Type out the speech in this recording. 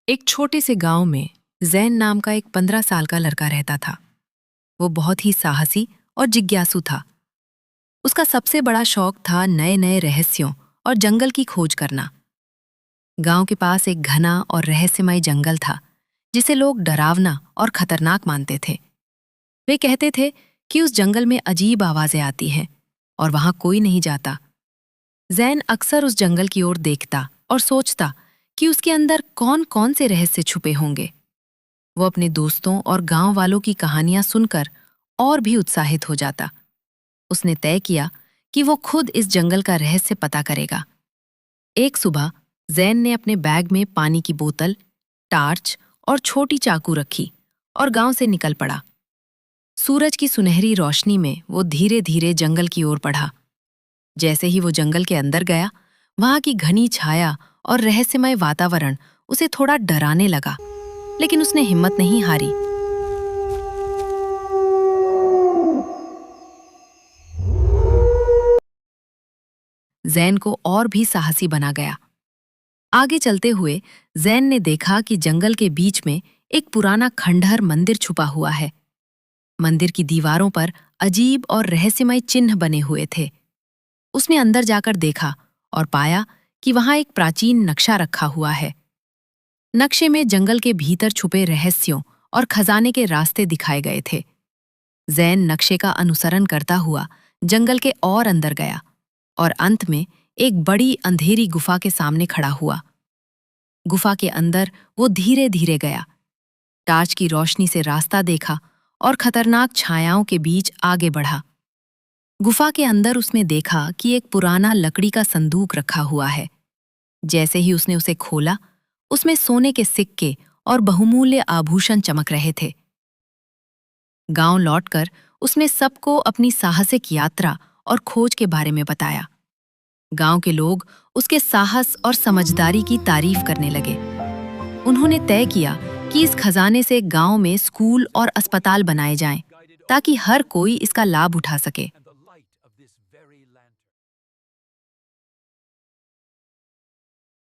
एक छोटे से गांव में जैन नाम का एक 15 साल का लड़का रहता था। वो बहुत ही साहसी और जिज्ञासु था। उसका सबसे बड़ा शौक था नए नए रहस्यों और जंगल की खोज करना। गांव के पास एक घना और रहस्यमय जंगल था, जिसे लोग डरावना और खतरनाक मानते थे। वे कहते थे कि उस जंगल में अजीब आवाजें आती हैं और वहां कोई नहीं जाता। जैन अक्सर उस जंगल की ओर देखता और सोचता कि उसके अंदर कौन कौन से रहस्य छुपे होंगे। वो अपने दोस्तों और गांव वालों की कहानियां सुनकर और भी उत्साहित हो जाता। उसने तय किया कि वो खुद इस जंगल का रहस्य पता करेगा। एक सुबह जैन ने अपने बैग में पानी की बोतल, टार्च और छोटी चाकू रखी और गांव से निकल पड़ा। सूरज की सुनहरी रोशनी में वो धीरे धीरे जंगल की ओर बढ़ा। जैसे ही वो जंगल के अंदर गया, वहां की घनी छाया और रहस्यमय वातावरण उसे थोड़ा डराने लगा, लेकिन उसने हिम्मत नहीं हारी। जैन को और भी साहसी बना गया। आगे चलते हुए जैन ने देखा कि जंगल के बीच में एक पुराना खंडहर मंदिर छुपा हुआ है। मंदिर की दीवारों पर अजीब और रहस्यमय चिन्ह बने हुए थे। उसने अंदर जाकर देखा और पाया कि वहां एक प्राचीन नक्शा रखा हुआ है। नक्शे में जंगल के भीतर छुपे रहस्यों और खजाने के रास्ते दिखाए गए थे। जैन नक्शे का अनुसरण करता हुआ जंगल के और अंदर गया और अंत में एक बड़ी अंधेरी गुफा के सामने खड़ा हुआ। गुफा के अंदर वो धीरे धीरे गया, टार्च की रोशनी से रास्ता देखा और खतरनाक छायाओं के बीच आगे बढ़ा। गुफा के अंदर उसने देखा कि एक पुराना लकड़ी का संदूक रखा हुआ है। जैसे ही उसने उसे खोला, उसमें सोने के सिक्के और बहुमूल्य आभूषण चमक रहे थे। गांव लौटकर उसने सबको अपनी साहसिक यात्रा और खोज के बारे में बताया। गांव के लोग उसके साहस और समझदारी की तारीफ करने लगे। उन्होंने तय किया कि इस खजाने से गांव में स्कूल और अस्पताल बनाए जाएं, ताकि हर कोई इसका लाभ उठा सके।